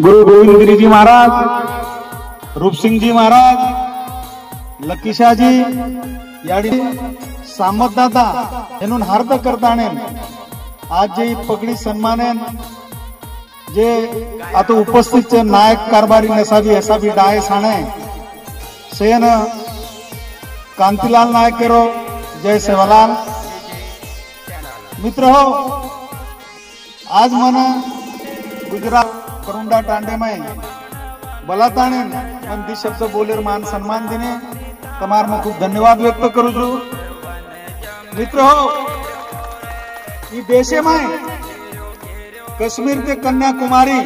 गुरु गोविंद गिरी जी महाराज, रूप सिंह जी महाराज, लकीशा जी याडी सामतदाता एનું હાર્દક કરતાણે आज जे पगड़ी सन्मानेन जे आता उपस्थित છે નાયક કારભારી નસાબી એસાબી ડાય સાણે સેન कांतिलाल नायक केरो जय सेवालाल मित्र हो आज मन गुजरात करुंडा टांडे में बलाताणे मन दी शब्द बोलेर मान सम्मान देने तमार में खूब धन्यवाद व्यक्त करू छू। मित्र हो ई देशे में कश्मीर ते कन्याकुमारी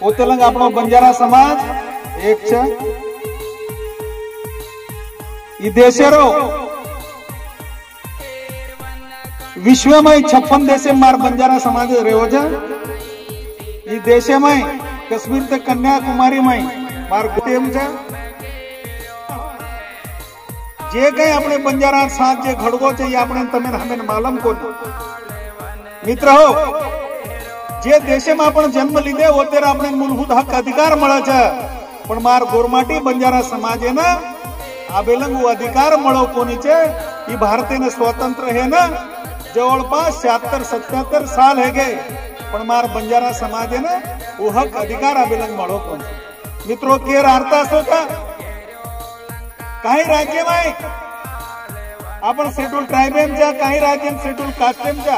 ओतेलंग आपणो बंजारा समाज एक छे। ई देशेरो विश्व में 56 देशे मार बंजारा समाज रह्यो छे। ई देशे में कश्मीर ते कन्याकुमारी में मार गोतेम छे। जे कई अपने बंजारा साथ जे घड़गो छे अपने तमे हमें मालूम कोन। मित्र हो जे देशे में आपण जन्म लीधे ओतेर अपने मूलभूत हक अधिकार मळे छे पण मार गोरमाटी बंजारा समाजे ना आबेलंग अधिकार मळो कोणी छे। ई भारतेने स्वतंत्र है ना जवळपास 76-77 साल है गए पण मार बंजारा समाजे ने वो हक अधिकार आबेलंग मळो कोण। मित्रों केर आरता असो का काही राज्य में आपण शेड्यूल ट्राइबेम चा काही राज्य शेड्यूल कास्टेम चा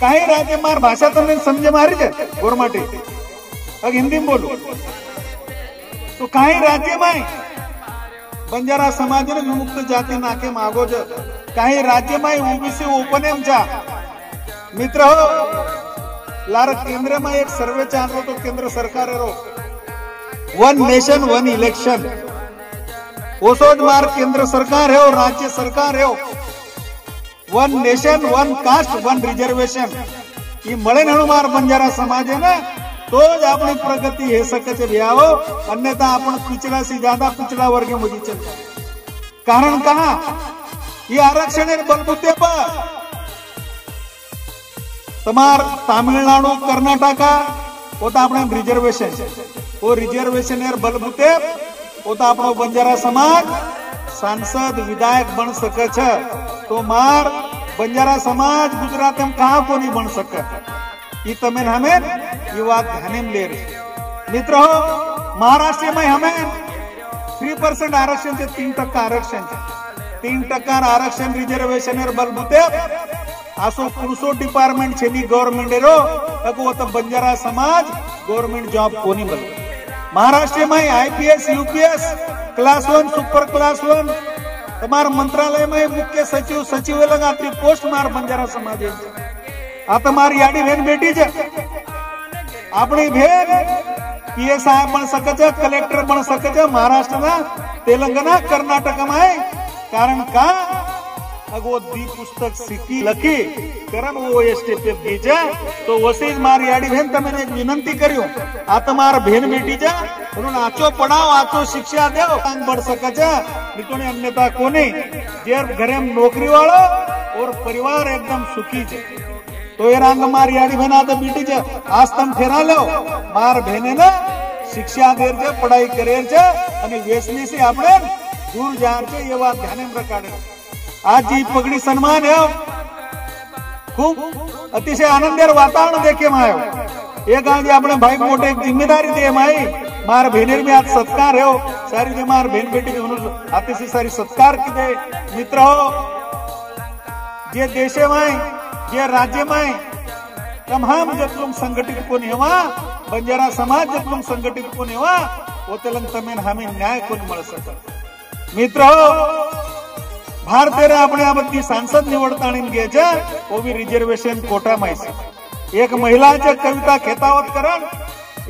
काही राज्य मार भाषा तो मैं समझे मारी छे गोरमाटी अग हिंदी में बोलू तो काही राज्य में बंजारा समाज ने विमुक्त जाति नाके मागो छे। काही राज्य में ओबीसी ओपनएम चा मित्र हो लार केंद्र में एक सर्वे चालो तो केंद्र सरकार रो वन नेशन वन इलेक्शन ओसोज मार केंद्र सरकार है और राज्य सरकार है one nation one cast one reservation ये मळे ने मार बंजारा समाज है ना तो ज अपनी प्रगति है सके छे भैयाओ अन्यथा अपन पिछड़ा से ज्यादा पिछड़ा वर्ग में मुझे चल। कारण कहा ये आरक्षण बलबूते पर तमार तमिलनाडु कर्नाटका होता अपने रिजर्वेशन वो रिजर्वेशन बलबूते होता अपनो बंजारा समाज सांसद विधायक बन सके छे तो मार बंजारा समाज गुजरात में कहा को नहीं बन सके। ये तमें हमें ये बात ध्यान में ले रही। मित्र हो महाराष्ट्र में हमें 3% आरक्षण से 3% आरक्षण 3% आरक्षण रिजर्वेशन बलबूते आसो पुरुषो डिपार्टमेंट छे गवर्नमेंट रो तको तो बंजारा समाज गवर्नमेंट जॉब को नहीं बल। महाराष्ट्र में IPS UPS class 1 super class 1 Tamar मंत्रालय में मुख्य सचिव सचिव लगाती पोस्ट मार बंजारा समाज आ तमारी याडी बहन बेटी छे अपनी बहन पीएसआई बन सके छे कलेक्टर बन सके छे महाराष्ट्र ना तेलंगाना कर्नाटक में। कारण का अगो दी पुस्तक सीखी लखी करन वो स्टेप पे बीजे तो वसीज मार याडी बहन तमे एक विनंती कर्यो आ तमार बहन बेटी छे उन आचो पढ़ाओ आचो शिक्षा देओ काम बढ़ सके छे नितोने अन्यथा कोनी जे घरे नौकरी वाळो और परिवार एकदम सुखी छे तो ये रंग मार याडी बहन आ तो बेटी छे आज तम फेरा लो मार बहने ना शिक्षा देर छे पढ़ाई करेर छे अने व्यसनी से आपणे दूर जार छे ये बात ध्यान में रखाडे। आज जी पगड़ी सम्मान है खूब अतिशय आनंदेर वातावरण देखे में आयो एक आज अपने भाई मोटे एक जिम्मेदारी दे माई मार बहनेर में आज सत्कार है सारी दे मार बहन बेटी अतिशय सारी सत्कार की दे। मित्र हो जे देशे में जे राज्य में तमाम जतलुंग संगठित को नहीं हुआ बंजारा समाज जतलुंग संगठित को नहीं हुआ वो तेलंग तमें हमें न्याय को नहीं मिल सका। मित्र हो भारतीय अपने आ बधी सांसद निवडताणी गे छे वो भी रिजर्वेशन कोटा में एक महिला छे कविता खेतावत करण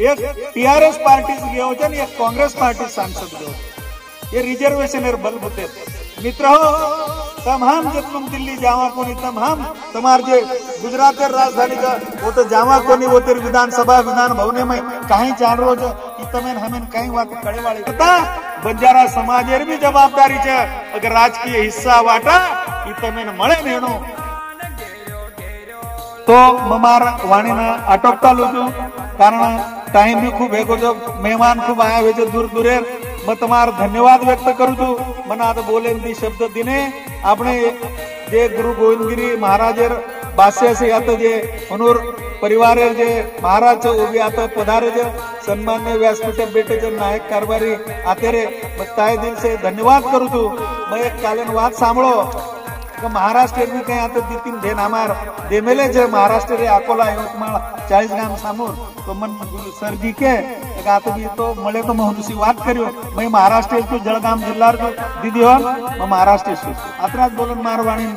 एक टीआरएस पार्टी से गयो छे एक कांग्रेस पार्टी सांसद गयो ये रिजर्वेशन बलबूते। मित्र हो तमाम जतलुंग दिल्ली जावा कोनी तमाम तमार जे गुजरात राजधानी का वो तो जावा कोनी वो तेर विधानसभा विधान भवन में कहीं चाल रो छे ई तमें हमें कहीं बात कड़े वाली पता बंजारा समाजेर भी जवाबदारी छे अगर राजकीय हिस्सा वाटा ई तमें मळे नेणो तो ममार वाणीनं आटोपतालो छू कारण टाइम भी खूप हेगो जो मेहमान खूप आया हुए दूर दूरेर मैं तुम्हार धन्यवाद व्यक्त करू छू मना आता बोलेन ती शब्द दिने આપણે જે ગુરુ ગોવિંદગીરી મહારાજેર બાસ્ય છે आता जे मनोर परिवारेर जे महाराज છે उभी आता पधारे जे सन्मान्य व्यासपीठ बेटे जे नायक कारभारी आते रे मैं ताय दिल से धन्यवाद करू छू मैं एक कालीन વાત સાંભળો કે महाराष्ट्र में कहीं आता तीन भेन हमार देमेले जे महाराष्ट्र रे अकोला यवतमाळ 40 गाम सामोर तो मन सरजी के आता भी तो मळे तो महनुसी बात करियो मैं महाराष्ट्र तो जळगाम जिल्हा दीदी हो मैं महाराष्ट्र आत्रात बोलन मारवाणी